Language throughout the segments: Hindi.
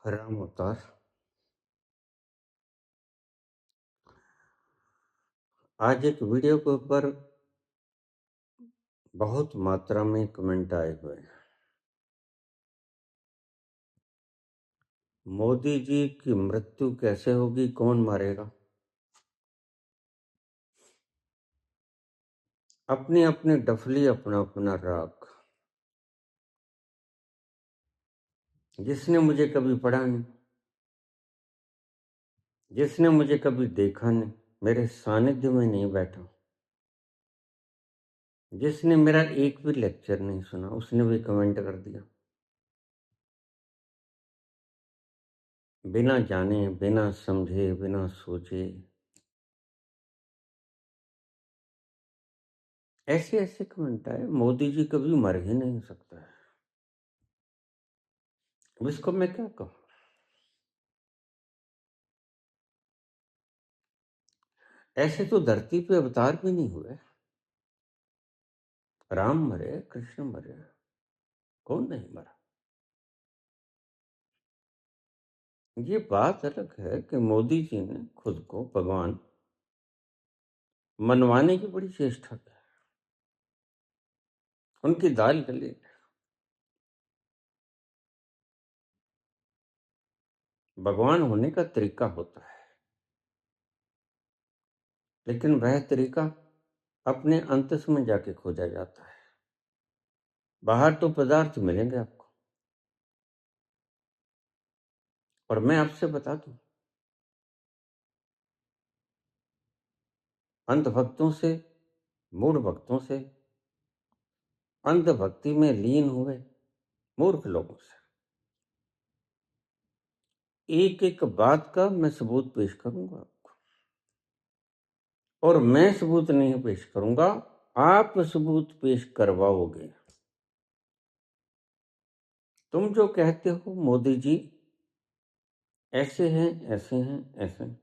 राम अवतार। आज एक वीडियो के ऊपर बहुत मात्रा में कमेंट आए हुए हैं। मोदी जी की मृत्यु कैसे होगी, कौन मारेगा? अपनी अपनी डफली, अपना अपना राग। जिसने मुझे कभी पढ़ा नहीं, जिसने मुझे कभी देखा नहीं, मेरे सानिध्य में नहीं बैठा, जिसने मेरा एक भी लेक्चर नहीं सुना, उसने भी कमेंट कर दिया। बिना जाने, बिना समझे, बिना सोचे ऐसे ऐसे कमेंट आए। मोदी जी कभी मर ही नहीं सकता है। अब इसको मैं क्या कहूं? ऐसे तो धरती पे अवतार भी नहीं हुए। राम मरे, कृष्ण मरे, कौन नहीं मरा? ये बात अलग है कि मोदी जी ने खुद को भगवान मनवाने की बड़ी चेष्टा की। उनकी दाल गली। भगवान होने का तरीका होता है, लेकिन वह तरीका अपने अंतस में जाके खोजा जाता है। बाहर तो पदार्थ मिलेंगे आपको, और मैं आपसे बता दूं, अंध भक्तों से, मूढ़ भक्तों से, अंध भक्ति में लीन हुए मूर्ख लोगों से एक एक बात का मैं सबूत पेश करूंगा आपको। और मैं सबूत नहीं पेश करूंगा, आप सबूत पेश करवाओगे। तुम जो कहते हो मोदी जी ऐसे हैं, ऐसे हैं, ऐसे हैं,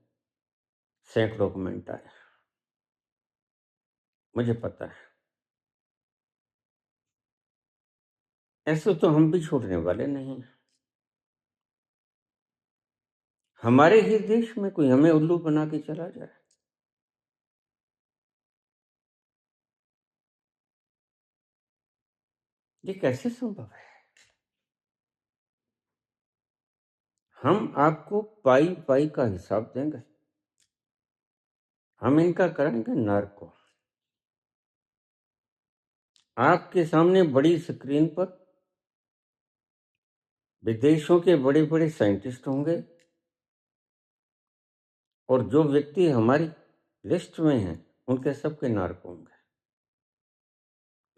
सैकड़ों कमेंट आए, मुझे पता है। ऐसे तो हम भी छोड़ने वाले नहीं हैं। हमारे ही देश में कोई हमें उल्लू बना के चला जाए, ये कैसे संभव है? हम आपको पाई पाई का हिसाब देंगे। हम इनका करेंगे नर्क को। आपके सामने बड़ी स्क्रीन पर विदेशों के बड़े बड़े साइंटिस्ट होंगे, और जो व्यक्ति हमारी लिस्ट में हैं उनके सबके नर्क होंगे।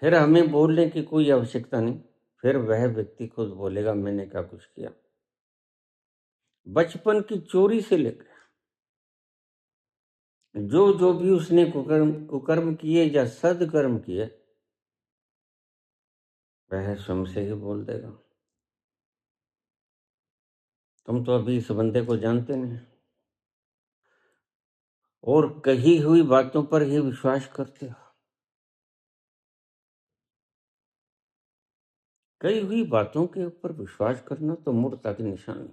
फिर हमें बोलने की कोई आवश्यकता नहीं। फिर वह व्यक्ति खुद बोलेगा मैंने क्या कुछ किया। बचपन की चोरी से लेकर जो जो भी उसने कुकर्म किए या सदकर्म किए, वह स्वयं से ही बोल देगा। तुम तो अभी इस बंदे को जानते नहीं, और कही हुई बातों पर ही विश्वास करते हो। कही हुई बातों के ऊपर विश्वास करना तो मूर्खता की निशानी।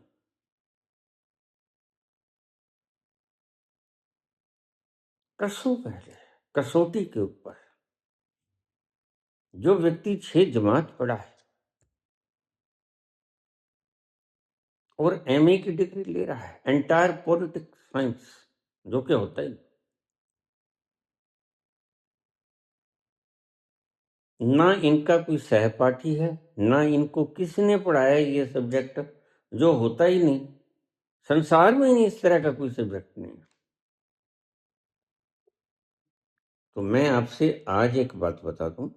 कसो पहले कसौटी के ऊपर। जो व्यक्ति 6 जमात पढ़ा है और एमए की डिग्री ले रहा है, एंटायर पॉलिटिक्स साइंस, जो कि होता ही ना, इनका कोई सहपाठी है, ना इनको किसी ने पढ़ाया ये सब्जेक्ट, जो होता ही नहीं। संसार में ही इस तरह का कोई सब्जेक्ट नहीं है। तो मैं आपसे आज एक बात बता दूं,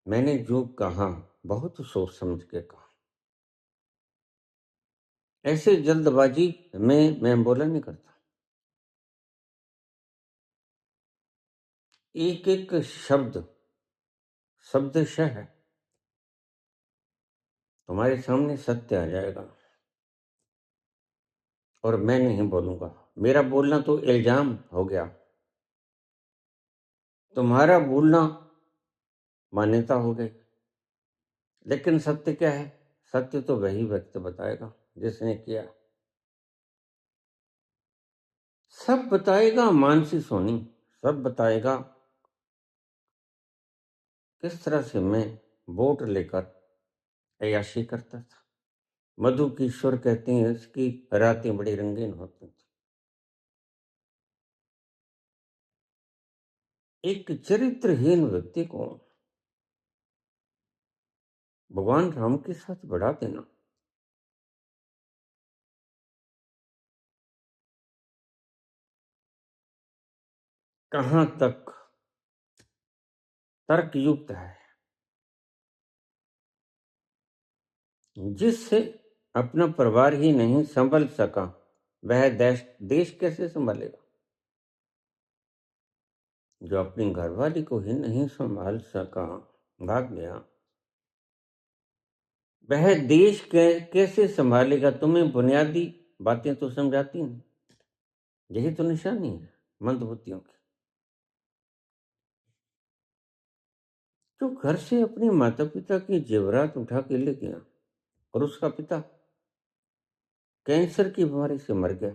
मैंने जो कहा बहुत सोच समझ के कहा। ऐसे जल्दबाजी में मैं बोला नहीं करता। एक एक शब्दशः है तुम्हारे सामने सत्य आ जाएगा, और मैं नहीं बोलूंगा। मेरा बोलना तो इल्जाम हो गया, तुम्हारा बोलना मान्यता हो गई। लेकिन सत्य क्या है? सत्य तो वही व्यक्ति बताएगा जिसने किया। सब बताएगा मानसी सोनी, सब बताएगा किस तरह से मैं वोट लेकर अय्याशी करता था। मधु किशोर कहते हैं इसकी रातें बड़ी रंगीन होती थी। एक चरित्रहीन व्यक्ति को भगवान राम के साथ बढ़ा देना, कहां तक तर्कयुक्त है। जिससे अपना परिवार ही नहीं संभल सका वह देश कैसे संभालेगा। जो अपनी घरवाली को ही नहीं संभाल सका, भाग गया, वह देश कैसे संभालेगा। तुम्हें बुनियादी बातें तो समझाती नहीं। यही तो निशानी है मंदबुद्धियों की। जो घर से अपने माता पिता की जेवरात उठा के ले गया और उसका पिता कैंसर की बीमारी से मर गया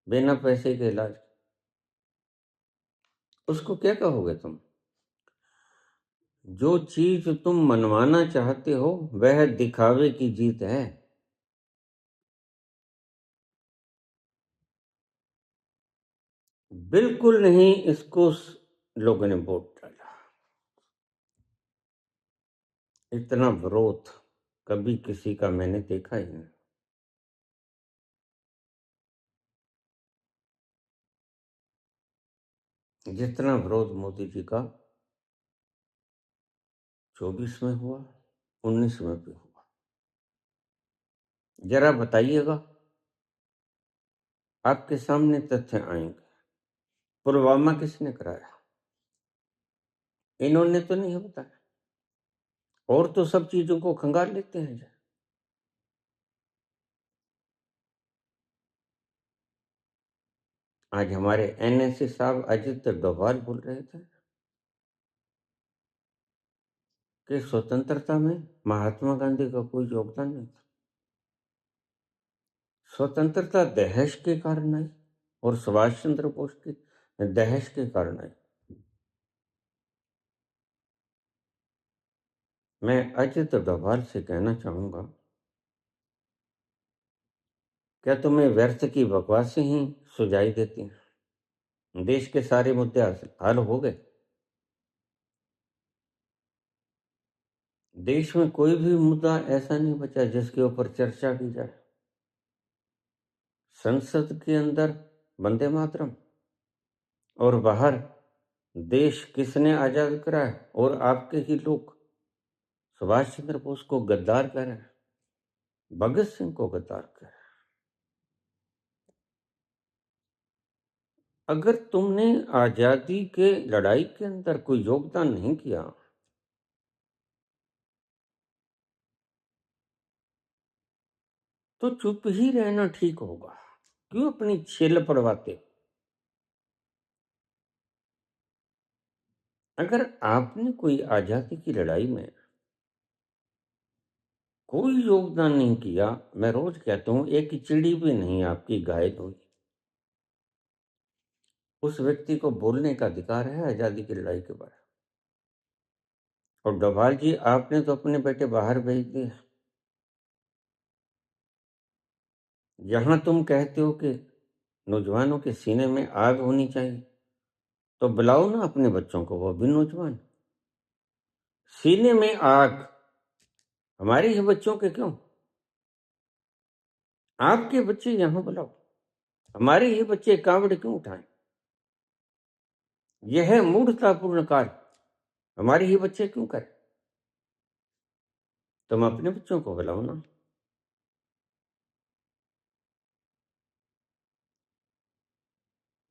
बिना पैसे के इलाज, उसको क्या कहोगे तुम। जो चीज तुम मनवाना चाहते हो वह दिखावे की जीत है। बिल्कुल नहीं, इसको लोगों ने वोट डाला। इतना विरोध कभी किसी का मैंने देखा ही नहीं। जितना विरोध मोदी जी का 24 में हुआ, 19 में भी हुआ। जरा बताइएगा, आपके सामने तथ्य आएंगे। पुलवामा किसने कराया? इन्होंने तो नहीं बताया। और तो सब चीजों को खंगाल लेते हैं। आज हमारे एनएसए साहब अजित डोभाल बोल रहे थे कि स्वतंत्रता में महात्मा गांधी का कोई योगदान नहीं था। स्वतंत्रता दहेज के कारण आई और सुभाष चंद्र बोस की दहेज के कारण आई। मैं अजित डोभाल से कहना चाहूंगा, क्या तुम्हें व्यर्थ की बकवासें ही सुझाई देती हैं? देश के सारे मुद्दे हल हो गए। देश में कोई भी मुद्दा ऐसा नहीं बचा जिसके ऊपर चर्चा की जाए। संसद के अंदर वंदे मातरम और बाहर देश किसने आजाद कराया, और आपके ही लोग सुभाष चंद्र बोस को गद्दार कह रहे हैं, भगत सिंह को गद्दार कह रहे हैं। अगर तुमने आजादी के लड़ाई के अंदर कोई योगदान नहीं किया तो चुप ही रहना ठीक होगा। क्यों अपनी छील पड़वाते? अगर आपने कोई आजादी की लड़ाई में कोई योगदान नहीं किया, मैं रोज कहता हूं एक चिड़ी भी नहीं आपकी घायल हुई, उस व्यक्ति को बोलने का अधिकार है आजादी की लड़ाई के बारे में। और डोभाल जी, आपने तो अपने बेटे बाहर भेज दिए। यहां तुम कहते हो कि नौजवानों के सीने में आग होनी चाहिए, तो बुलाओ ना अपने बच्चों को, वो भी नौजवान। सीने में आग हमारे ही बच्चों के क्यों? आपके बच्चे यहां बुलाओ, हमारे ही बच्चे कांवड़ क्यों उठाएं? यह मूढ़तापूर्ण कार्य हमारे ही बच्चे क्यों करें? तुम अपने बच्चों को बुलाओ ना।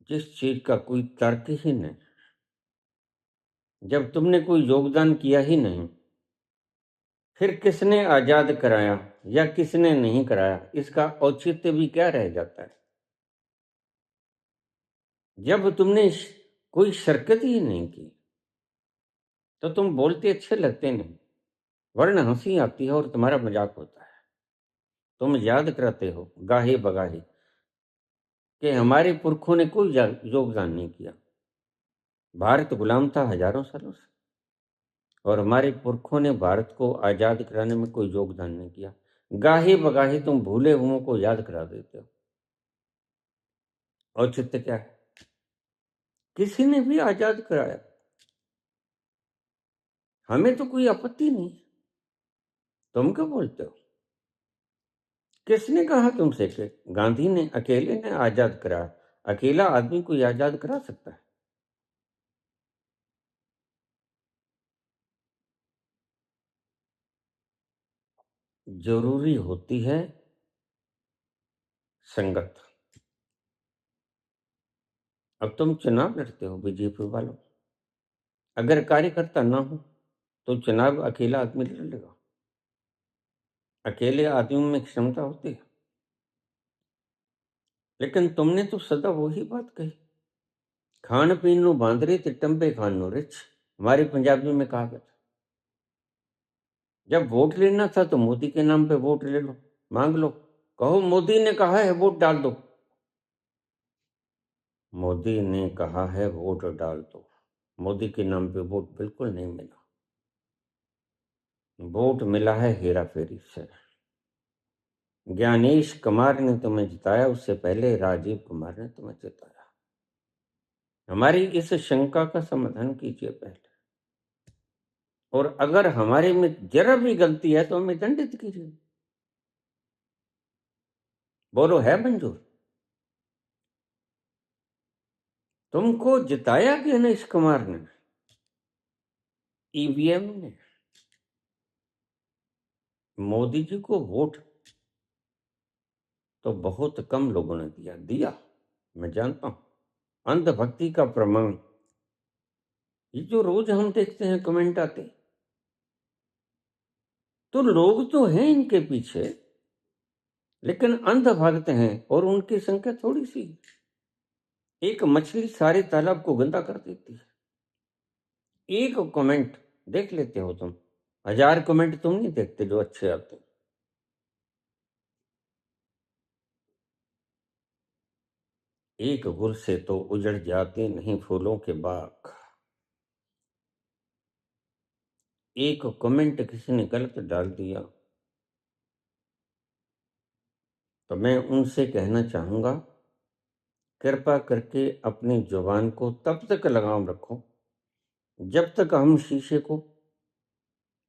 जिस चीज का कोई तर्क ही नहीं, जब तुमने कोई योगदान किया ही नहीं, फिर किसने आजाद कराया या किसने नहीं कराया, इसका औचित्य भी क्या रह जाता है। जब तुमने कोई शिरकत ही नहीं की तो तुम बोलते अच्छे लगते नहीं। वरना हंसी आती है और तुम्हारा मजाक होता है। तुम याद कराते हो गाहे बगाहे कि हमारे पुरखों ने कोई योगदान नहीं किया। भारत गुलाम था हजारों सालों से, और हमारे पुरखों ने भारत को आजाद कराने में कोई योगदान नहीं किया। गाहे बगाहे तुम भूले हुओं को याद करा देते हो। औचित्य क्या है? किसी ने भी आजाद कराया, हमें तो कोई आपत्ति नहीं। तुम क्या बोलते हो? किसने कहा तुमसे कि गांधी ने अकेले ने आजाद कराया? अकेला आदमी कोई आजाद करा सकता है? जरूरी होती है संगत। अब तुम चुनाव लड़ते हो बीजेपी वालों, अगर कार्यकर्ता ना हो तो चुनाव अकेला आदमी लड़ लेगा? अकेले आदमी में क्षमता होती है? लेकिन तुमने तो सदा वही बात कही, खान पीन नु बांदरे ते टंबे खान नु रिच। हमारी पंजाबी में कहा गया। जब वोट लेना था तो मोदी के नाम पे वोट ले लो, मांग लो, कहो मोदी ने कहा है वोट डाल दो। मोदी ने कहा है वोट डाल दो, मोदी के नाम पे वोट बिल्कुल नहीं मिला। वोट मिला है हेरा फेरी से। ज्ञानेश कुमार ने तुम्हें जिताया, उससे पहले राजीव कुमार ने तुम्हें जिताया। हमारी इस शंका का समाधान कीजिए पहले, और अगर हमारे में जरा भी गलती है तो हमें दंडित कीजिए। बोलो, है मंजूर? तुमको जिताया ज्ञानेश कुमार ने ईवीएम ने। मोदी जी को वोट तो बहुत कम लोगों ने दिया दिया, मैं जानता हूं। अंधभक्ति का प्रमाण ये जो रोज हम देखते हैं कमेंट आते, तो लोग तो हैं इनके पीछे, लेकिन अंधभक्त हैं और उनकी संख्या थोड़ी सी। एक मछली सारे तालाब को गंदा कर देती है। एक कमेंट देख लेते हो तुम, 1000 कमेंट तुम नहीं देखते जो अच्छे आते। एक गुल से तो उजड़ जाते नहीं फूलों के बाग। एक कमेंट किसी ने गलत डाल दिया तो मैं उनसे कहना चाहूंगा, कृपा करके अपनी जुबान को तब तक लगाम रखो जब तक हम शीशे को,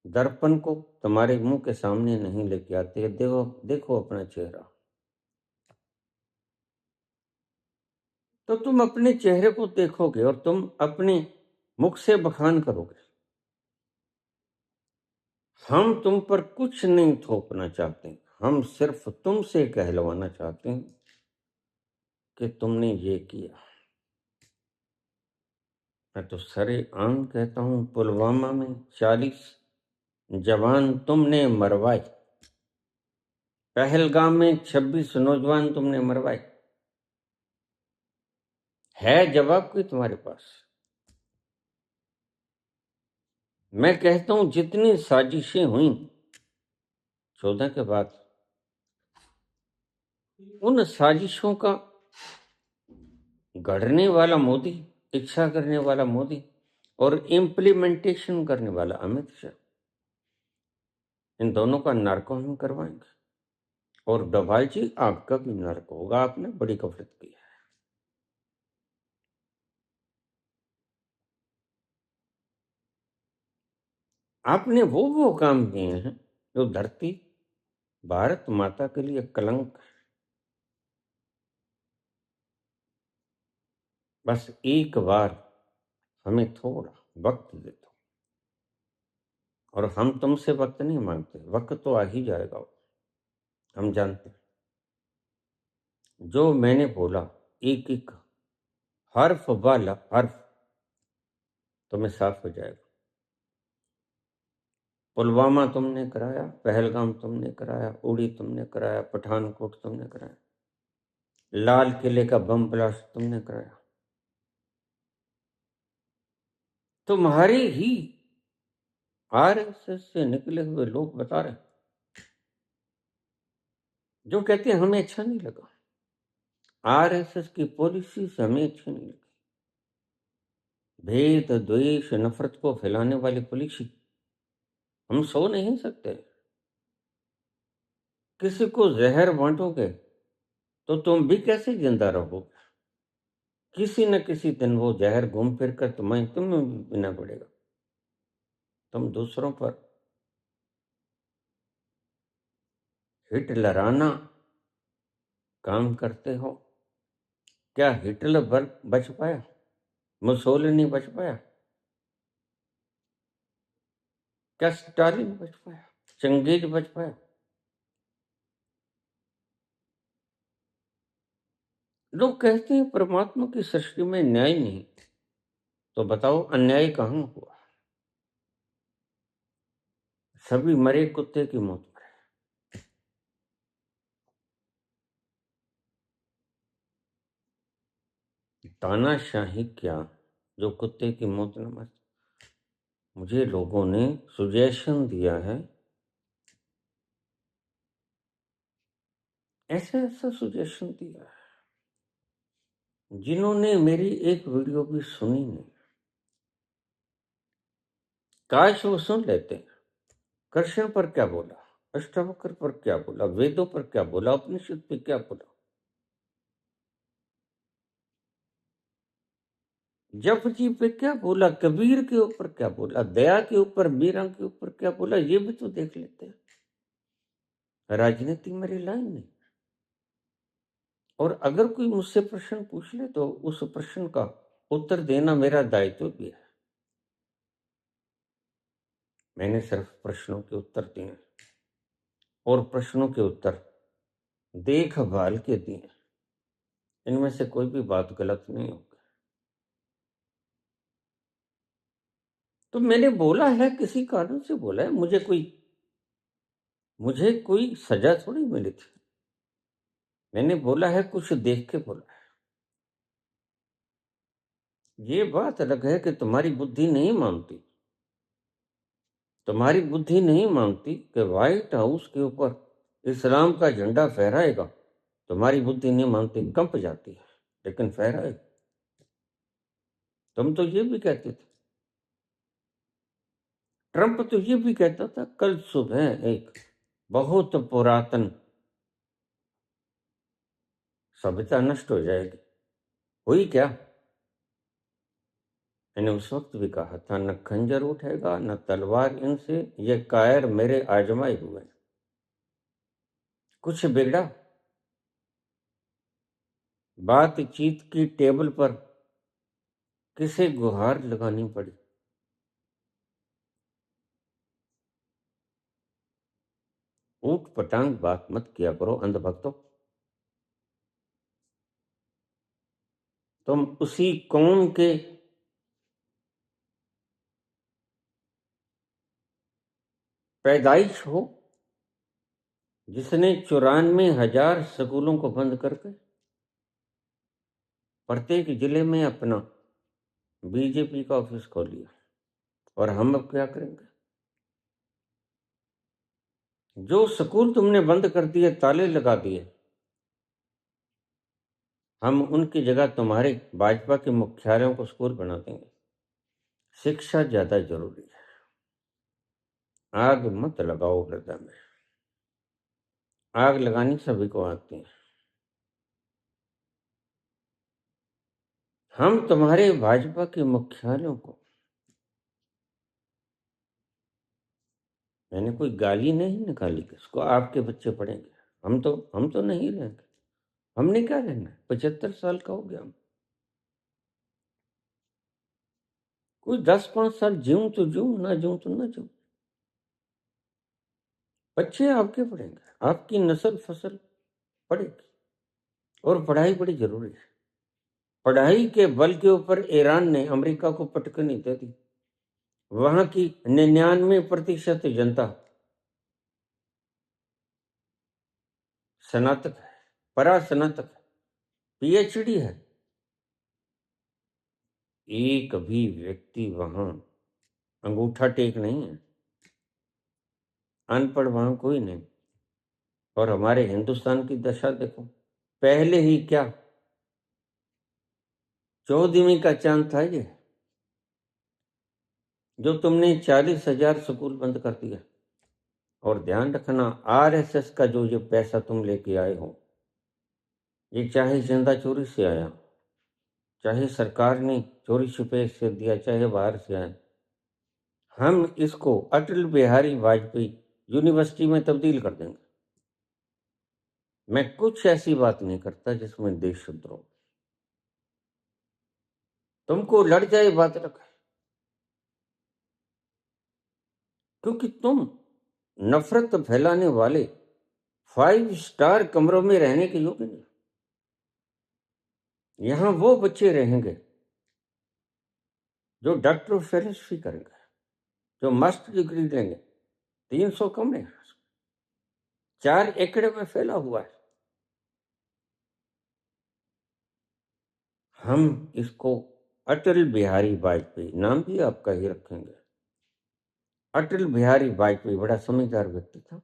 दर्पण को तुम्हारे मुंह के सामने नहीं लेके आते। देखो देखो अपना चेहरा, तो तुम अपने चेहरे को देखोगे और तुम अपने मुख से बखान करोगे। हम तुम पर कुछ नहीं थोपना चाहते, हम सिर्फ तुमसे कहलवाना चाहते हैं कि तुमने ये किया। मैं तो सरे आम कहता हूं, पुलवामा में 40 जवान तुमने मरवाए, पहलगाम में 26 नौजवान तुमने मरवाए। है जवाब कोई तुम्हारे पास? मैं कहता हूं जितनी साजिशें हुई 14 के बाद, उन साजिशों का गढ़ने वाला मोदी, इच्छा करने वाला मोदी और इम्प्लीमेंटेशन करने वाला अमित शाह, इन दोनों का नर्क हम करवाएंगे। और डोभाल जी, आपका भी नर्क होगा, आपने बड़ी गफलत की है। आपने वो काम किए हैं जो धरती भारत माता के लिए कलंक है। बस एक बार हमें थोड़ा वक्त दे दो, और हम तुमसे वक्त नहीं मांगते, वक्त तो आ ही जाएगा। हम जानते हैं जो मैंने बोला, एक एक हर्फ वाला हर्फ तुम्हें साफ हो जाएगा। पुलवामा तुमने कराया, पहलगाम तुमने कराया, उड़ी तुमने कराया, पठानकोट तुमने कराया, लाल किले का बम ब्लास्ट तुमने कराया। तुम्हारे ही आरएसएस से निकले हुए लोग बता रहे हैं, जो कहते हैं हमें अच्छा नहीं लगा, आरएसएस की पॉलिसी से हमें अच्छी नहीं लगी, भेद द्वेष नफरत को फैलाने वाली पॉलिसी, हम सो नहीं सकते। किसी को जहर बांटोगे तो तुम भी कैसे जिंदा रहोगे? किसी न किसी दिन वो जहर घूम फिर कर तुम्हें भी पीना पड़ेगा। तुम दूसरों पर हिटलराना काम करते हो। क्या हिटलर बच पाया? मुसोलिनी बच पाया? क्या स्टालिन बच पाया? चंगेज बच पाया? लोग कहते हैं परमात्मा की सृष्टि में न्याय नहीं, तो बताओ अन्याय कहां हुआ? सभी मरे कुत्ते की मौत मरे। तानाशाही क्या, जो कुत्ते की मौत न मरे। मुझे लोगों ने सुजेशन दिया है, ऐसा ऐसा सुजेशन दिया है, जिन्होंने मेरी एक वीडियो भी सुनी नहीं। काश वो सुन लेते। कृष्ण पर क्या बोला, अष्टावक्र पर क्या बोला, वेदों पर क्या बोला, उपनिषद पे क्या बोला, जप जी पे क्या बोला, कबीर के ऊपर क्या बोला, दया के ऊपर, मीरा के ऊपर क्या बोला, ये भी तो देख लेते हैं। राजनीति मेरी लाइन नहीं। और अगर कोई मुझसे प्रश्न पूछ ले तो उस प्रश्न का उत्तर देना मेरा दायित्व भी है। मैंने सिर्फ प्रश्नों के उत्तर दिए, और प्रश्नों के उत्तर देखभाल के दिए। इनमें से कोई भी बात गलत नहीं होगी। तो मैंने बोला है, किसी कारण से बोला है। मुझे कोई सजा थोड़ी मिली थी। मैंने बोला है, कुछ देख के बोला है। ये बात अलग है कि तुम्हारी बुद्धि नहीं मानती। तुम्हारी बुद्धि नहीं मानती कि व्हाइट हाउस के ऊपर इस्लाम का झंडा फहराएगा। तुम्हारी बुद्धि नहीं मानती, कंप जाती है, लेकिन फहराएगा। तुम तो ये भी कहते थे, ट्रंप तो ये भी कहता था, कल सुबह एक बहुत पुरातन सभ्यता नष्ट हो जाएगी। हुई क्या? मैंने उस वक्त भी कहा था, न खंजर उठेगा न तलवार इनसे, ये कायर मेरे आजमाए हुए। कुछ बिगड़ा? बातचीत की टेबल पर किसे गुहार लगानी पड़ी? ऊट पटांग बात मत किया करो अंधभक्तों। तुम उसी कौम के पैदाइश हो जिसने 94,000 स्कूलों को बंद करके प्रत्येक जिले में अपना बीजेपी का ऑफिस खोल लिया। और हम अब क्या करेंगे? जो स्कूल तुमने बंद कर दिए, ताले लगा दिए, हम उनकी जगह तुम्हारे भाजपा के मुख्यालयों को स्कूल बना देंगे। शिक्षा ज्यादा जरूरी है। आग मत लगाओ हृदय में। आग लगानी सभी को आती है। हम तुम्हारे भाजपा के मुख्यालयों को, मैंने कोई गाली नहीं निकाली किसको, आपके बच्चे पढ़ेंगे। हम तो नहीं लेंगे। हमने क्या लेना है? 75 साल का हो गया हम। कोई 10-5 साल जीऊं तो जीऊं, ना जीऊं तो ना जीऊं। बच्चे आपके पढ़ेंगे, आपकी नस्ल फसल पढ़ेगी। और पढ़ाई बड़ी जरूरी है। पढ़ाई के बल के ऊपर ईरान ने अमेरिका को पटकनी दे दी। वहां की 99% जनता स्नातक है, परास्नातक है, पीएचडी है। एक भी व्यक्ति वहां अंगूठा टेक नहीं है। अनपढ़ वहां कोई नहीं। और हमारे हिंदुस्तान की दशा देखो, पहले ही क्या 14वीं का चांद था ये, जो तुमने 40,000 स्कूल बंद कर दिया। और ध्यान रखना, आरएसएस का जो ये पैसा तुम लेके आए हो, ये चाहे जिंदा चोरी से आया, चाहे सरकार ने चोरी छुपे से दिया, चाहे बाहर से आया, हम इसको अटल बिहारी वाजपेयी यूनिवर्सिटी में तब्दील कर देंगे। मैं कुछ ऐसी बात नहीं करता जिसमें देशद्रोह, तुमको लड़ जाए बात रखा, क्योंकि तुम नफरत फैलाने वाले 5 स्टार कमरों में रहने के योग्य नहीं। यहां वो बच्चे रहेंगे जो डॉक्टर ऑफ फिलोसफी करेंगे, जो मास्टर डिग्री लेंगे। 300 कमरे 4 एकड़ में फैला हुआ है। हम इसको अटल बिहारी वाजपेयी, नाम भी आपका ही रखेंगे। अटल बिहारी वाजपेयी बड़ा समझदार व्यक्ति था,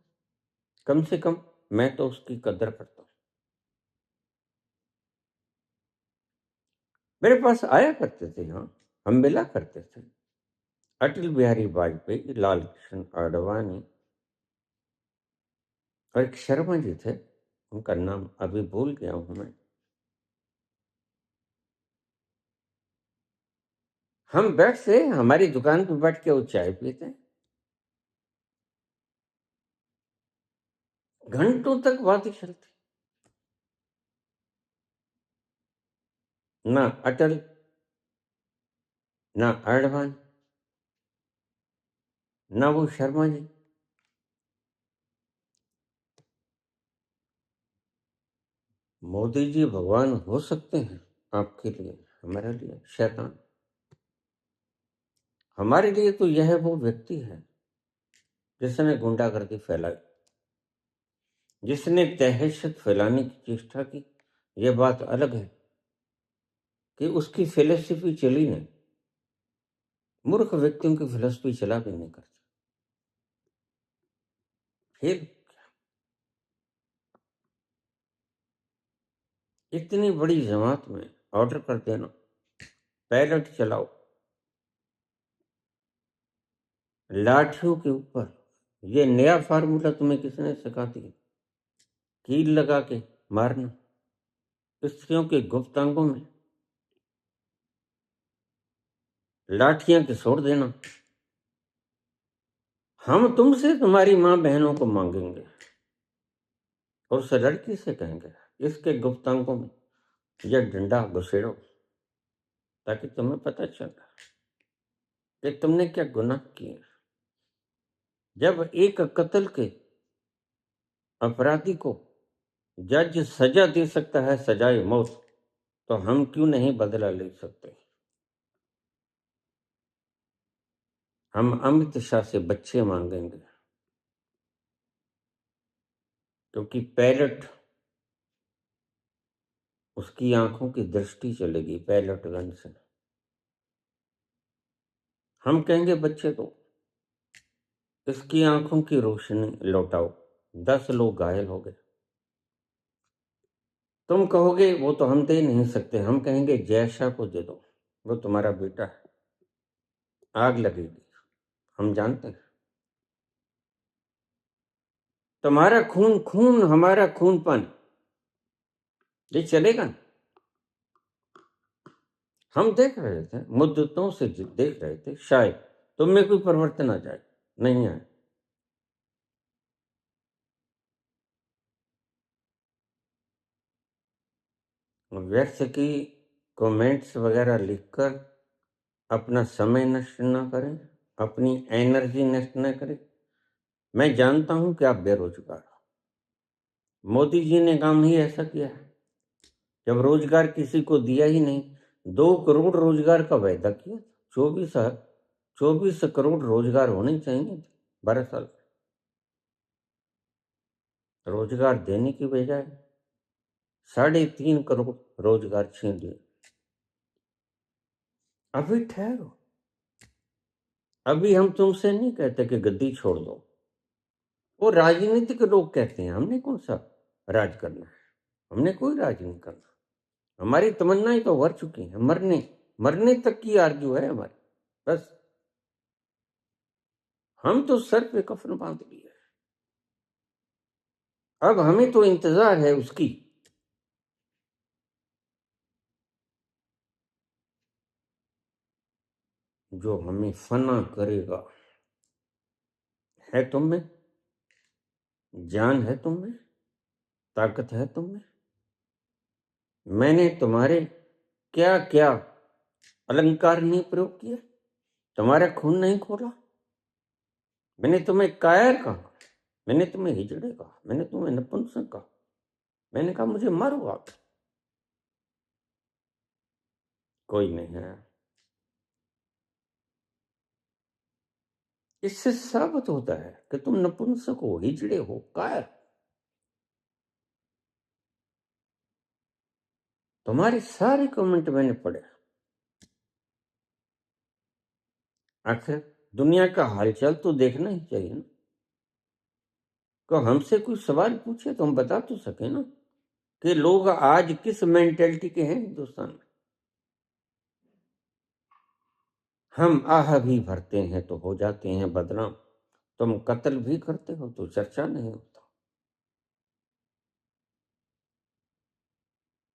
कम से कम मैं तो उसकी कदर करता हूं। मेरे पास आया करते थे, हाँ, हम मिला करते थे। अटल बिहारी वाजपेयी, लाल कृष्ण आडवाणी और एक शर्मा जी थे, उनका नाम अभी भूल गया हूं मैं। हम बैठते, हमारी दुकान पर बैठ के वो चाय पीते, घंटों तक बातें चलती। ना अटल, ना आडवाणी, ना वो शर्मा जी। मोदी जी भगवान हो सकते हैं आपके लिए, हमारे लिए शैतान। हमारे लिए तो यह वो व्यक्ति है जिसने गुंडागर्दी फैलाई, जिसने दहशत फैलाने की चेष्टा की। यह बात अलग है कि उसकी फिलोसफी चली नहीं। मूर्ख व्यक्तियों की फिलोसफी चला भी नहीं करता। फिर इतनी बड़ी जमात में ऑर्डर कर देना, पैरेड चलाओ, लाठियों के ऊपर। ये नया फार्मूला तुम्हें किसने सिखा दिया? कील लगा के मारना, स्त्रियों के गुप्तांगों में लाठियां के छोड़ देना। हम तुमसे तुम्हारी मां बहनों को मांगेंगे और उस लड़की से कहेंगे इसके गुप्तांगों में यह डंडा घुसेड़ो, ताकि तुम्हें पता चले कि तुमने क्या गुनाह किए। जब एक कत्ल के अपराधी को जज सजा दे सकता है, सजाए मौत, तो हम क्यों नहीं बदला ले सकते? हम अमित शाह से बच्चे मांगेंगे, क्योंकि पैरेट, उसकी आंखों की दृष्टि चलेगी पैरेट गन से। हम कहेंगे बच्चे तो इसकी आंखों की रोशनी लौटाओ। 10 लोग घायल हो गए। तुम कहोगे वो तो हम दे नहीं सकते। हम कहेंगे जयशा को दे दो, वो तुम्हारा बेटा है, आग लगेगी। हम जानते हैं तुम्हारा खून खून, हमारा खून पानी, ये चलेगा ना? हम देख रहे थे, मुद्दतों से देख रहे थे, शायद तुम में कोई परिवर्तन आ जाए, नहीं आए। व्यर्थ की कमेंट्स वगैरह लिखकर अपना समय नष्ट ना करें, अपनी एनर्जी नष्ट ना करें। मैं जानता हूं कि आप बेरोजगार हो। मोदी जी ने काम ही ऐसा किया है, जब रोजगार किसी को दिया ही नहीं। 2 करोड़ रोजगार का वायदा किया, 24 करोड़ रोजगार होने चाहिए 12 साल। रोजगार देने की बजाय 3.5 करोड़ रोजगार छीन लिए। अभी ठहरो, अभी हम तुमसे नहीं कहते कि गद्दी छोड़ दो। वो राजनीतिक लोग कहते हैं, हमने कौन सा राज करना है, हमने कोई राज नहीं करना। हमारी तमन्नाएं तो भर चुकी हैं, मरने मरने तक की आरजू है हमारी, बस हम तो सर पे कफन बांध लिए। अब हमें तो इंतजार है उसकी, जो हमें फना करेगा। है तुम में जान, है तुम में ताकत, है तुम में। मैंने तुम्हारे क्या क्या अलंकार नहीं प्रयोग किया, तुम्हारा खून नहीं खोला। मैंने तुम्हें कायर कहा, मैंने तुम्हें हिजड़े कहा, मैंने तुम्हें नपुंसक कहा, मैंने कहा मुझे मारो आप। कोई नहीं है। इससे साबित होता है कि तुम नपुंसक हो, हिजड़े हो, कायर। तुम्हारे सारे कमेंट मैंने पढ़े। आखिर दुनिया का हालचाल तो देखना ही चाहिए ना। तो हमसे कोई सवाल पूछे तो हम बता तो सके ना कि लोग आज किस मेंटेलिटी के हैं हिंदुस्तान में। हम आह भी भरते हैं तो हो जाते हैं बदनाम, तुम कत्ल भी करते हो तो चर्चा नहीं होता।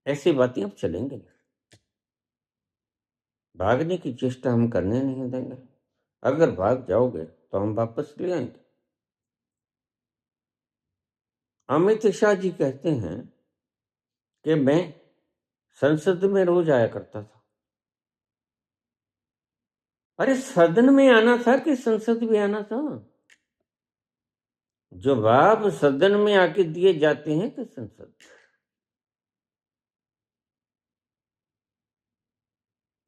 ऐसी बातें अब चलेंगे नहीं। भागने की चेष्टा हम करने नहीं देंगे। अगर भाग जाओगे तो हम वापस ले आएंगे। अमित शाह जी कहते हैं कि मैं संसद में रोज आया करता था। अरे सदन में आना था कि संसद में आना था? जवाब सदन में आके दिए जाते हैं कि संसद?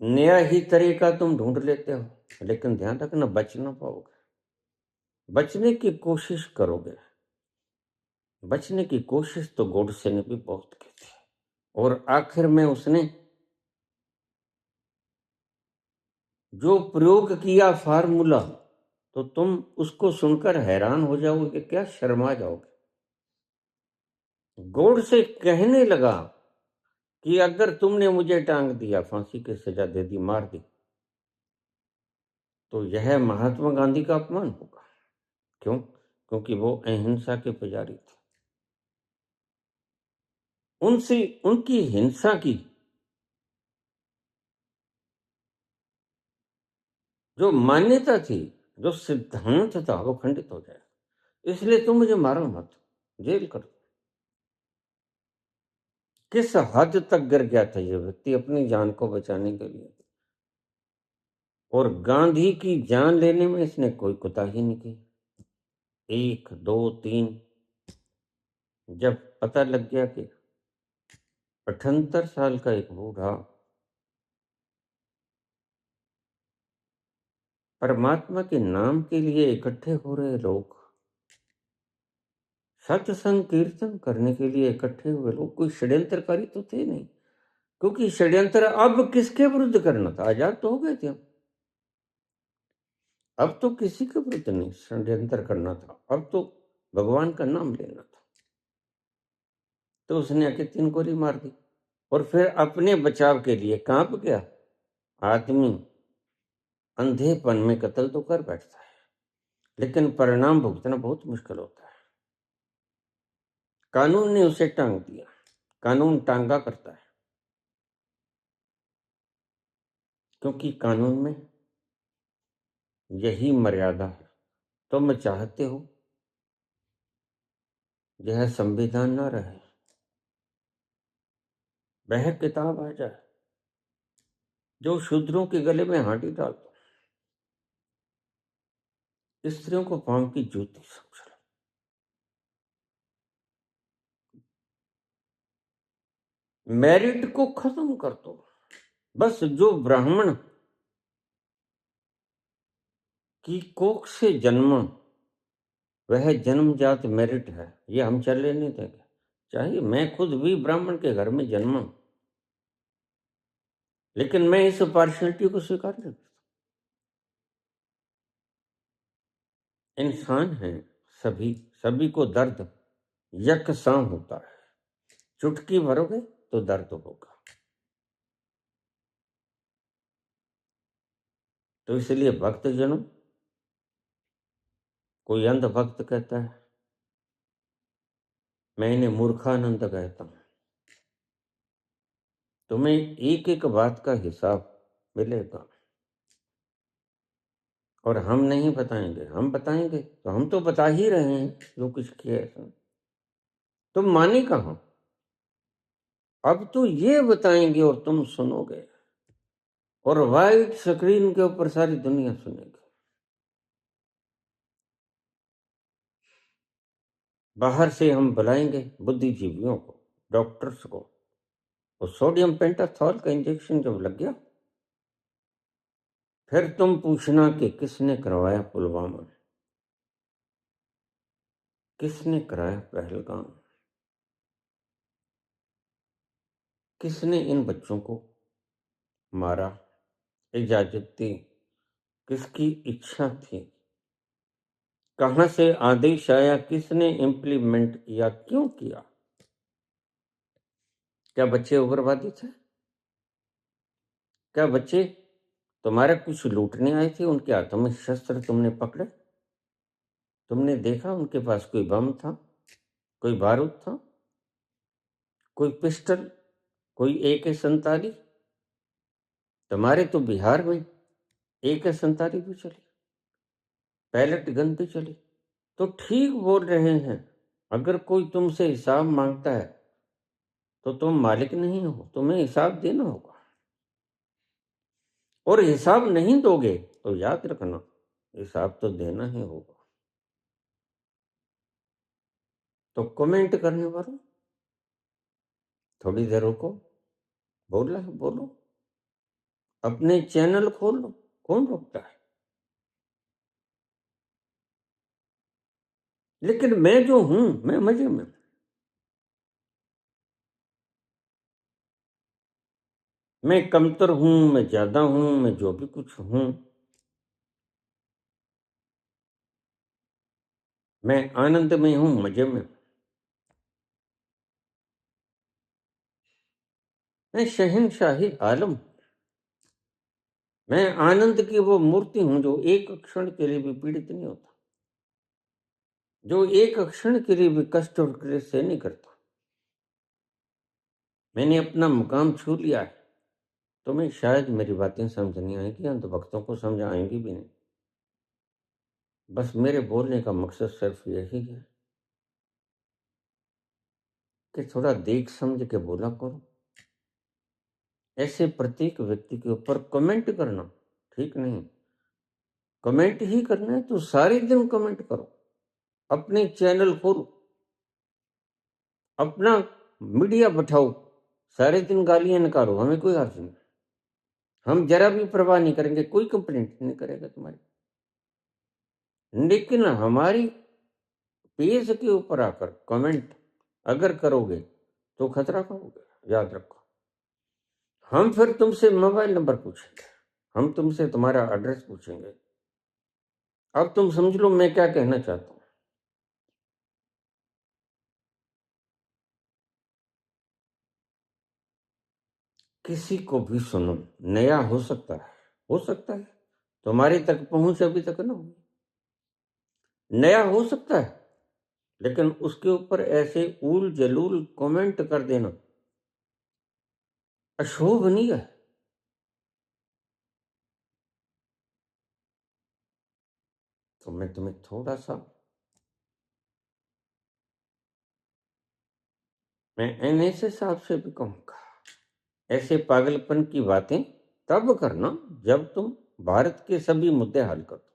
नया ही तरीका तुम ढूंढ लेते हो, लेकिन ध्यान रखना बच ना पाओगे। बचने की कोशिश करोगे, बचने की कोशिश तो गोडसे ने भी बहुत की थी, और आखिर में उसने जो प्रयोग किया फार्मूला, तो तुम उसको सुनकर हैरान हो जाओगे, क्या शर्मा जाओगे। गोडसे कहने लगा कि अगर तुमने मुझे टांग दिया, फांसी की सजा दे दी, मार दी, तो यह महात्मा गांधी का अपमान होगा। क्यों? क्योंकि वो अहिंसा के पुजारी थे। उनसे उनकी हिंसा की जो मान्यता थी, जो सिद्धांत था, वो खंडित हो जाए। इसलिए तुम मुझे मारो मत, जेल करो। किस हद तक गिर गया था ये व्यक्ति अपनी जान को बचाने के लिए, और गांधी की जान लेने में इसने कोई कोताही नहीं की। 1 2 3, जब पता लग गया कि 78 साल का एक बूढ़ा परमात्मा के नाम के लिए इकट्ठे हो रहे लोग, सत्संग कीर्तन करने के लिए इकट्ठे हुए लोग, कोई षड्यंत्रकारी तो थे नहीं। क्योंकि षड्यंत्र अब किसके विरुद्ध करना था? आजाद तो हो गए थे हम। अब तो किसी के विरुद्ध नहीं षड्यंत्र करना था, अब तो भगवान का नाम लेना था। तो उसने आके 3 गोली मार दी, और फिर अपने बचाव के लिए कांप गया। आदमी अंधेपन में कत्ल तो कर बैठता है, लेकिन परिणाम भुगतना बहुत मुश्किल होता है। कानून ने उसे टांग दिया, कानून टांगा करता है, क्योंकि कानून में यही मर्यादा है। तुम चाहते हो यह संविधान ना रहे, वह किताब आ जाए जो शूद्रों के गले में हांडी डाल दो, स्त्रियों को पांव की जूती समझ लो। मेरिट को खत्म कर दो। बस जो ब्राह्मण की कोख से जन्मा, वह जन्मजात मेरिट है, ये हम चलने नहीं देंगे। चाहिए मैं खुद भी ब्राह्मण के घर में जन्मा, लेकिन मैं इस पार्शियलिटी को स्वीकार नहीं करता। इंसान है, सभी सभी को दर्द यकसां होता है। चुटकी भरोगे तो दर्द होगा। तो इसलिए भक्तजनों, कोई अंध भक्त कहता है, मैं इन्हें मूर्खानंद कहता हूं। तुम्हें एक एक बात का हिसाब मिलेगा और हम नहीं बताएंगे। हम बताएंगे तो हम तो बता ही रहे हैं जो कुछ किया है। तुम माने कहाँ? अब तो ये बताएंगे और तुम सुनोगे, और वाइट स्क्रीन के ऊपर सारी दुनिया सुनेगी। बाहर से हम बुलाएंगे बुद्धिजीवियों को, डॉक्टर्स को। वो सोडियम पेंटाथॉल का इंजेक्शन जब लग गया, फिर तुम पूछना कि किसने करवाया पुलवामा, किसने कराया पहलगाम, किसने इन बच्चों को मारा, इजाजत दी, किसकी इच्छा थी, कहां से आदेश आया, किसने इंप्लीमेंट किया, क्यों किया? क्या बच्चे उग्रवादी थे? क्या बच्चे तुम्हारे कुछ लूटने आए थे? उनके हाथों में शस्त्र तुमने पकड़े? तुमने देखा उनके पास कोई बम था, कोई बारूद था, कोई पिस्टल, कोई AK-47? तुम्हारे तो बिहार में AK-47 भी चली, पैलेट गन भी चली। तो ठीक बोल रहे हैं। अगर कोई तुमसे हिसाब मांगता है तो तुम मालिक नहीं हो, तुम्हें हिसाब देना होगा। और हिसाब नहीं दोगे तो याद रखना, हिसाब तो देना ही होगा। तो कमेंट करने वालों, थोड़ी देर रुको, बोला है बोलो, अपने चैनल खोल लो, कौन रोकता है? लेकिन मैं जो हूं, मैं मजे में, मैं कमतर हूं, मैं ज्यादा हूं, मैं जो भी कुछ हूं, मैं आनंद में हूं, मजे में। मैं शहंशाही आलम, मैं आनंद की वो मूर्ति हूं जो एक क्षण के लिए भी पीड़ित नहीं होता, जो एक क्षण के लिए भी कष्ट और क्लेश से नहीं करता। मैंने अपना मुकाम छू लिया है। तुम्हें शायद मेरी बातें समझ नहीं आएगी, अंत भक्तों को समझ आएंगी भी नहीं। बस मेरे बोलने का मकसद सिर्फ यही है कि थोड़ा देख समझ के बोला करो। ऐसे प्रत्येक व्यक्ति के ऊपर कमेंट करना ठीक नहीं। कमेंट ही करना है तो सारे दिन कमेंट करो, अपने चैनल खोलो, अपना मीडिया बैठाओ, सारे दिन गालियां निकालो, हमें कोई हर्ज नहीं। हम जरा भी परवाह नहीं करेंगे, कोई कंप्लेंट नहीं करेगा तुम्हारी। लेकिन हमारी पेज के ऊपर आकर कमेंट अगर करोगे तो खतरा करोगे, याद रखो। हम फिर तुमसे मोबाइल नंबर पूछेंगे, हम तुमसे तुम्हारा एड्रेस पूछेंगे। अब तुम समझ लो मैं क्या कहना चाहता हूं। किसी को भी सुनो, नया हो सकता है, हो सकता है तुम्हारे तक पहुंच अभी तक ना हो, नया हो सकता है, लेकिन उसके ऊपर ऐसे उल जलूल कमेंट कर देना अशोभनीय है। तो मैं तुम्हें थोड़ा सा, मैं NSA साहब से भी कहूंगा, ऐसे पागलपन की बातें तब करना जब तुम भारत के सभी मुद्दे हल कर दो।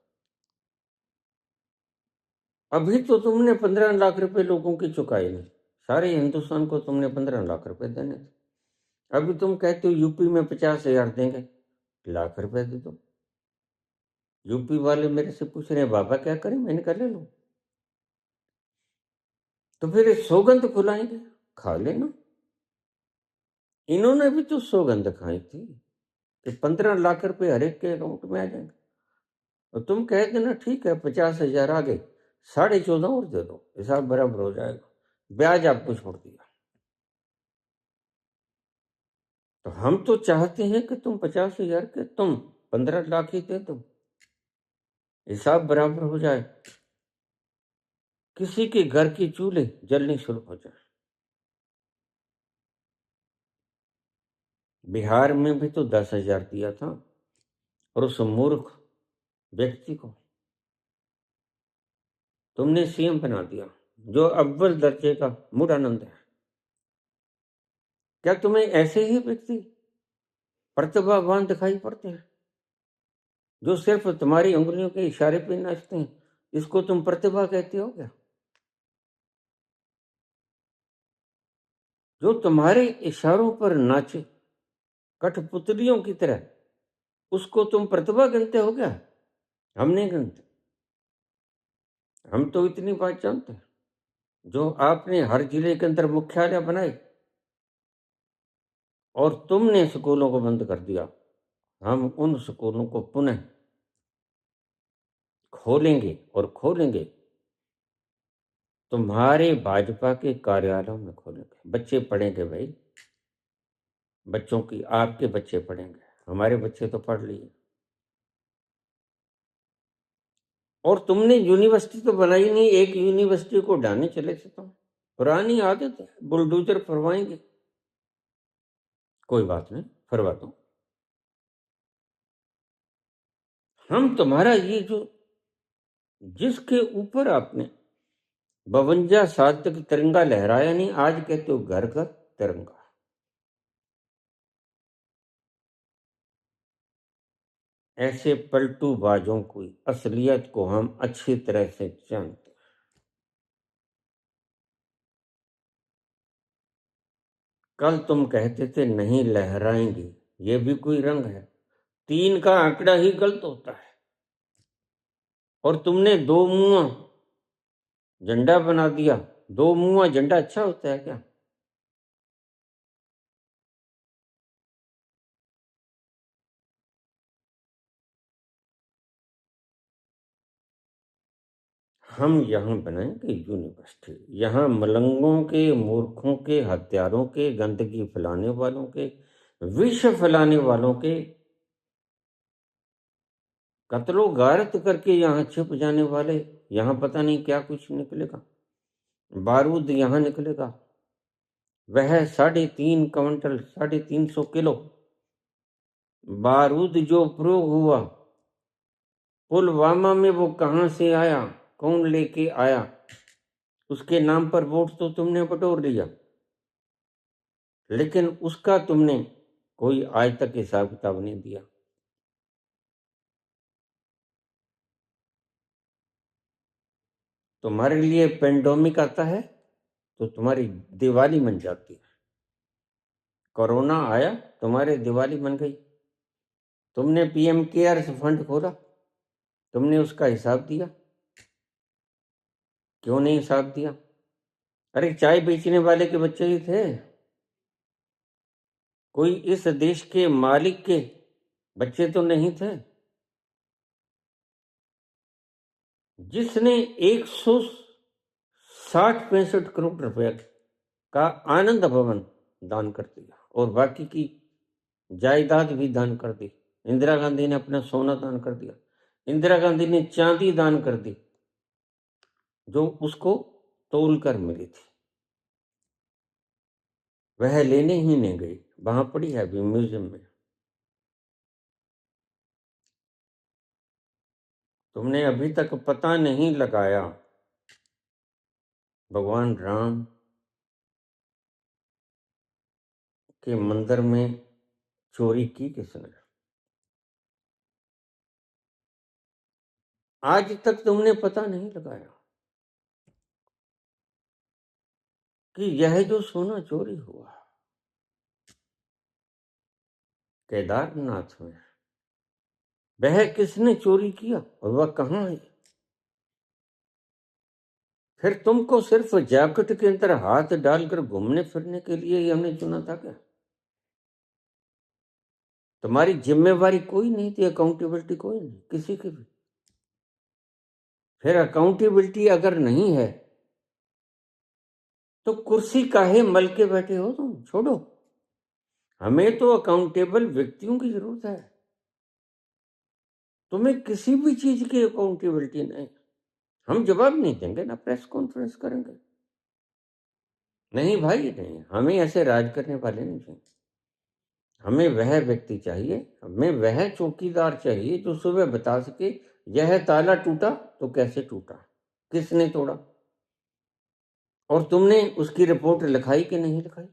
अभी तो तुमने 15 लाख रुपए लोगों की चुकाए नहीं, सारे हिंदुस्तान को तुमने 15 लाख रुपए देने थे। अभी तुम कहते हो यूपी में 50,000 देंगे, लाख रुपए दे दो। यूपी वाले मेरे से पूछ रहे हैं बाबा क्या करें, मैंने कहा ले लो। तो फिर सौगंध खुलाएंगे, खा लेना। इन्होंने भी तो सौगंध खाई थी कि 15 लाख रुपए हर एक के अकाउंट में आ जाएंगे। और तुम कह देना ठीक है 50,000 आ गए, 14.5 और दे दो, हिसाब बराबर हो जाएगा। ब्याज आपको छोड़ दिया। तो हम तो चाहते हैं कि तुम 50,000 के तुम 15 लाख ही दे दो, हिसाब बराबर हो जाए, किसी के घर के चूल्हे जलने शुरू हो जाए। बिहार में भी तो 10,000 दिया था, और उस मूर्ख व्यक्ति को तुमने सीएम बना दिया, जो अव्वल दर्जे का मूढ़ानंद है। क्या तुम्हें ऐसे ही व्यक्ति प्रतिभावान दिखाई पड़ते हैं, जो सिर्फ तुम्हारी उंगलियों के इशारे पे नाचते हैं? इसको तुम प्रतिभा कहते हो क्या? जो तुम्हारे इशारों पर नाचे कठपुतलियों की तरह, उसको तुम प्रतिभा गिनते हो क्या? हम नहीं गिनते। हम तो इतनी बात जानते हैं, जो आपने हर जिले के अंदर मुख्यालय बनाए और तुमने स्कूलों को बंद कर दिया, हम उन स्कूलों को पुनः खोलेंगे और खोलेंगे। तुम्हारे भाजपा के कार्यालयों में खोलेंगे। बच्चे पढ़ेंगे भाई, बच्चों की, आपके बच्चे पढ़ेंगे, हमारे बच्चे तो पढ़ लिए। और तुमने यूनिवर्सिटी तो बनाई नहीं, एक यूनिवर्सिटी को ढाने चले थे तुम। पुरानी आदत है, बुलडोजर फरवाएंगे। कोई बात नहीं, फरवा दो। हम तुम्हारा ये जो, जिसके ऊपर आपने 52 साल तक तिरंगा लहराया नहीं, आज कहते हो घर घर तिरंगा। ऐसे पलटूबाजों की असलियत को हम अच्छी तरह से जानते हैं। कल तुम कहते थे नहीं लहराएंगे, ये भी कोई रंग है? 3 का आंकड़ा ही गलत होता है। और तुमने 2 मुआ झंडा बना दिया। 2 मुआ झंडा अच्छा होता है क्या? हम यहाँ बनाएंगे यूनिवर्सिटी, यहाँ मलंगों के, मूर्खों के, हत्यारों के, गंदगी फैलाने वालों के, विष फैलाने वालों के, कत्लो गारत करके यहाँ छिप जाने वाले, यहाँ पता नहीं क्या कुछ निकलेगा। बारूद यहाँ निकलेगा। वह 3.5 क्विंटल 350 किलो बारूद जो प्रयोग हुआ पुलवामा में, वो कहाँ से आया, कौन लेके आया? उसके नाम पर वोट तो तुमने बटोर लिया, लेकिन उसका तुमने कोई आज तक हिसाब किताब नहीं दिया। तुम्हारे लिए पेंडेमिक आता है तो तुम्हारी दिवाली बन जाती है। कोरोना आया, तुम्हारी दिवाली बन गई। तुमने पीएम केयर्स फंड खोला, तुमने उसका हिसाब दिया? क्यों नहीं हिसाब दिया? अरे चाय बेचने वाले के बच्चे ही थे, कोई इस देश के मालिक के बच्चे तो नहीं थे। जिसने 160-65 करोड़ रुपए का आनंद भवन दान कर दिया, और बाकी की जायदाद भी दान कर दी। इंदिरा गांधी ने अपना सोना दान कर दिया, इंदिरा गांधी ने चांदी दान कर दी, जो उसको तोल कर मिली थी। वह लेने ही नहीं गई, वहां पड़ी है अभी म्यूजियम में। तुमने अभी तक पता नहीं लगाया भगवान राम के मंदिर में चोरी की किसने। आज तक तुमने पता नहीं लगाया कि यह जो सोना चोरी हुआ केदारनाथ में, वह किसने चोरी किया और वह कहाँ है? फिर तुमको सिर्फ जैकेट के अंदर हाथ डालकर घूमने फिरने के लिए ही हमने चुना था क्या? तुम्हारी जिम्मेवारी कोई नहीं थी, अकाउंटेबिलिटी कोई नहीं किसी की भी। फिर अकाउंटेबिलिटी अगर नहीं है तो कुर्सी काहे मल के बैठे हो तुम? छोड़ो। हमें तो अकाउंटेबल व्यक्तियों की जरूरत है। तुम्हें किसी भी चीज की अकाउंटेबिलिटी नहीं। हम जवाब नहीं देंगे ना प्रेस कॉन्फ्रेंस करेंगे। नहीं भाई नहीं, हमें ऐसे राज करने वाले नहीं चाहिए। हमें वह व्यक्ति चाहिए, हमें वह चौकीदार चाहिए जो सुबह बता सके यह ताला टूटा तो कैसे टूटा, किसने तोड़ा, और तुमने उसकी रिपोर्ट लिखाई कि नहीं लिखाई।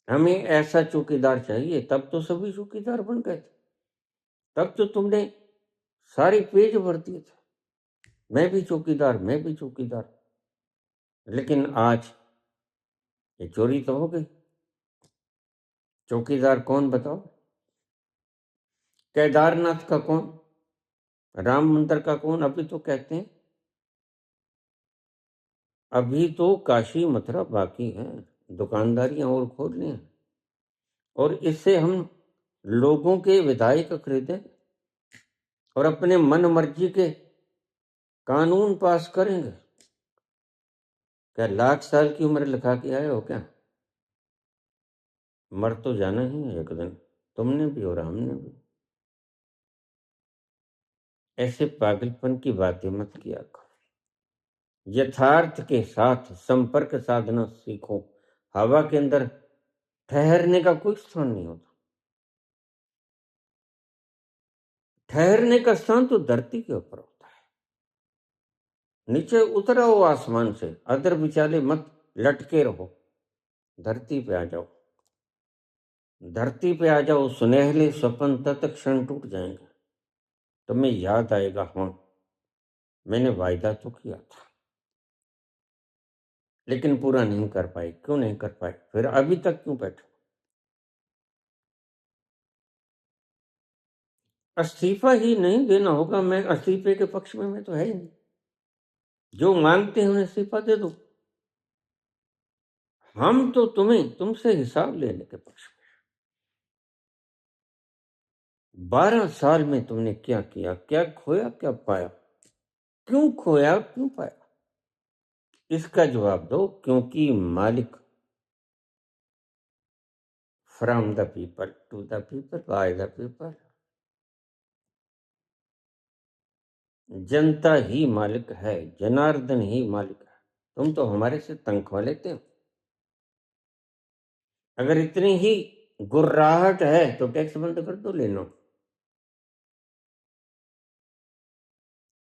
हमें ऐसा चौकीदार चाहिए। तब तो सभी चौकीदार बन गए थे। तब तो तुमने सारे पेज भर दिए थे, मैं भी चौकीदार, मैं भी चौकीदार। लेकिन आज ये चोरी तो हो गई। चौकीदार कौन बताओ? केदारनाथ का कौन? राम मंदिर का कौन? अभी तो कहते हैं अभी तो काशी मथुरा बाकी है, दुकानदारियां और खोलनी है, और इससे हम लोगों के विधायक खरीदें और अपने मन मर्जी के कानून पास करेंगे। क्या लाख साल की उम्र लिखा के आए हो क्या? मर तो जाना ही है एक दिन, तुमने भी और हमने भी। ऐसे पागलपन की बातें मत किया करो। यथार्थ के साथ संपर्क साधना सीखो। हवा के अंदर ठहरने का कोई स्थान नहीं होता। ठहरने का स्थान तो धरती के ऊपर होता है। नीचे उतर आओ आसमान से, अदर विचाले मत लटके रहो। धरती पे आ जाओ, धरती पे आ जाओ। सुनहले स्वप्न तत्क्षण टूट जाएंगे। तुम्हें याद आएगा, हाँ मैंने वायदा तो किया था लेकिन पूरा नहीं कर पाए। क्यों नहीं कर पाए? फिर अभी तक क्यों बैठे? इस्तीफा ही नहीं देना होगा। मैं इस्तीफे के पक्ष में मैं तो है ही नहीं। जो मांगते हैं उन्हें इस्तीफा दे दो। हम तो तुमसे हिसाब लेने के पक्ष में। 12 साल में तुमने क्या किया, क्या खोया, क्या पाया? क्यों खोया, क्यों पाया? इसका जवाब दो। क्योंकि मालिक from the people, to the people, by the people. जनता ही मालिक है, जनार्दन ही मालिक है। तुम तो हमारे से तनख्वाह लेते हो। अगर इतनी ही गुर्राहट है तो टैक्स बंद कर दो, ले लो।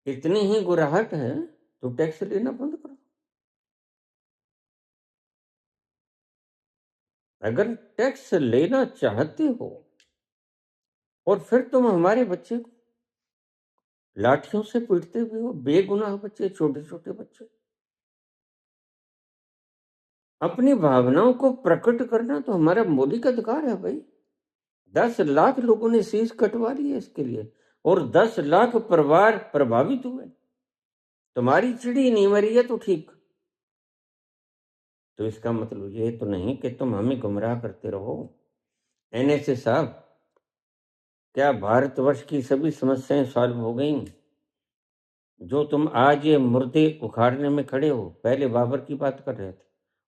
इतनी ही गुर्राहट है तो टैक्स लेना बंद करो। अगर टैक्स लेना चाहते हो और फिर तुम हमारे बच्चे को लाठियों से पीटते हुए हो, बेगुनाह बच्चे, छोटे छोटे बच्चे। अपनी भावनाओं को प्रकट करना तो हमारा मौलिक अधिकार है भाई। 10 लाख लोगों ने शीश कटवा ली है इसके लिए, और 10 लाख परिवार प्रभावित हुए। तुम्हारी चिड़ी नहीं मरी है तो ठीक। तो इसका मतलब ये तो नहीं कि तुम हमें गुमराह करते रहो। एनएसए साहब, क्या भारतवर्ष की सभी समस्याएं सॉल्व हो गई? जो तुम आज ये मुर्दे उखाड़ने में खड़े हो, पहले बाबर की बात कर रहे थे,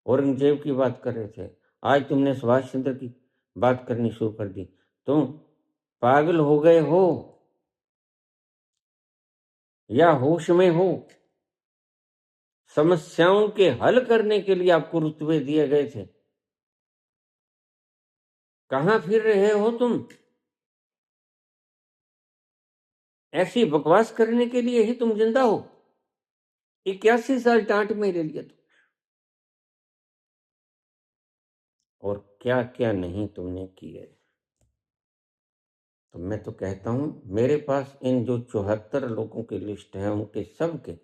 औरंगजेब की बात कर रहे थे, आज तुमने सुभाष चंद्र की बात करनी शुरू कर दी। तुम पागल हो गए हो या होश में हो? समस्याओं के हल करने के लिए आपको रुतबे दिए गए थे। कहां फिर रहे हो तुम? ऐसी बकवास करने के लिए ही तुम जिंदा हो? 81 साल टांट में ले लिया तुम, और क्या क्या नहीं तुमने किए। तो मैं तो कहता हूं, मेरे पास इन जो 74 लोगों की लिस्ट है उनके सब के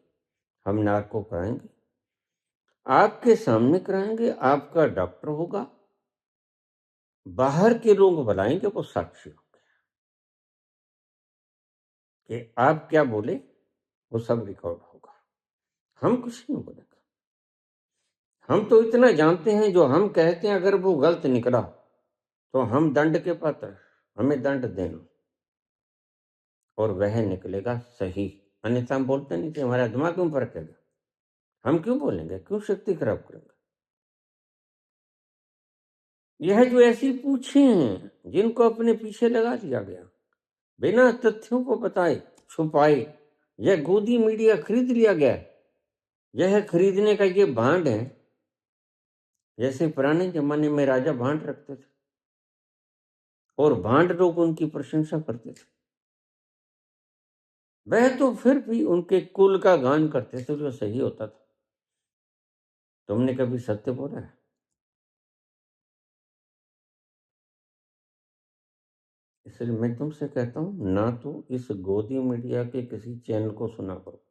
हम नार्को कराएंगे, आपके सामने कराएंगे। आपका डॉक्टर होगा, बाहर के लोग बुलाएंगे, वो साक्षी होंगे कि आप क्या बोले, वो सब रिकॉर्ड होगा। हम कुछ नहीं बोलेंगे। हम तो इतना जानते हैं, जो हम कहते हैं अगर वो गलत निकला तो हम दंड के पात्र, हमें दंड देना, और वह निकलेगा सही। अन्यथा हम बोलते नहीं कि हमारा दिमाग क्यों फरकेगा, हम क्यों बोलेंगे, क्यों शक्ति खराब करेंगे। यह जो ऐसी पूछे हैं जिनको अपने पीछे लगा दिया गया, बिना तथ्यों को बताए छुपाए, यह गोदी मीडिया खरीद लिया गया। यह खरीदने का ये भांड है, जैसे पुराने जमाने में राजा भांड रखते थे और भांड लोग उनकी प्रशंसा करते थे, वह तो फिर भी उनके कुल का गान करते थे जो सही होता था। तुमने कभी सत्य बोला है? इसलिए मैं तुमसे कहता हूं, ना तो इस गोदी मीडिया के किसी चैनल को सुना करो,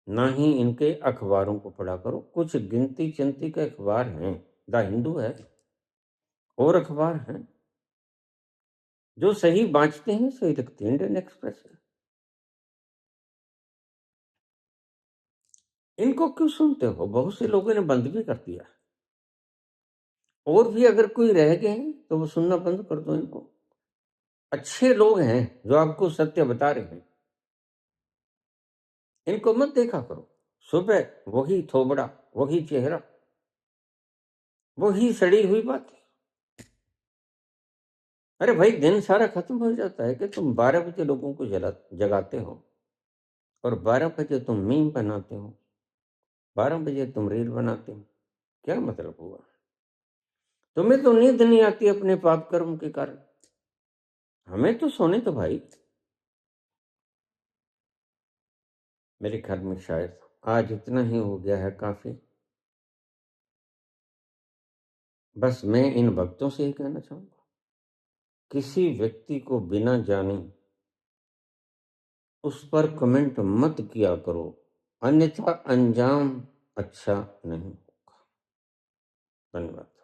ना ही इनके अखबारों को पढ़ा करो। कुछ गिनती चंती के अखबार हैं, द हिंदू है और अखबार हैं जो सही बांचते हैं, सही लिखते हैं। इंडियन एक्सप्रेस है। इनको क्यों सुनते हो? बहुत से लोगों ने बंद भी कर दिया, और भी अगर कोई रह गए हैं तो वो सुनना बंद कर दो इनको। अच्छे लोग हैं जो आपको सत्य बता रहे हैं, इनको मत देखा करो। सुबह वही थोबड़ा, वही चेहरा, वही सड़ी हुई बात। अरे भाई, दिन सारा खत्म हो जाता है कि तुम 12 बजे लोगों को जगाते हो और 12 बजे तुम मीम बनाते हो, 12 बजे तुम रील बनाते हो। क्या मतलब हुआ? तुम्हें तो नींद नहीं आती अपने पाप कर्म के कारण, हमें तो सोने तो भाई। मेरे ख्याल में शायद आज इतना ही हो गया है, काफी। बस मैं इन भक्तों से ही कहना चाहूंगा, किसी व्यक्ति को बिना जाने उस पर कमेंट मत किया करो, अन्यथा अंजाम अच्छा नहीं होगा। धन्यवाद।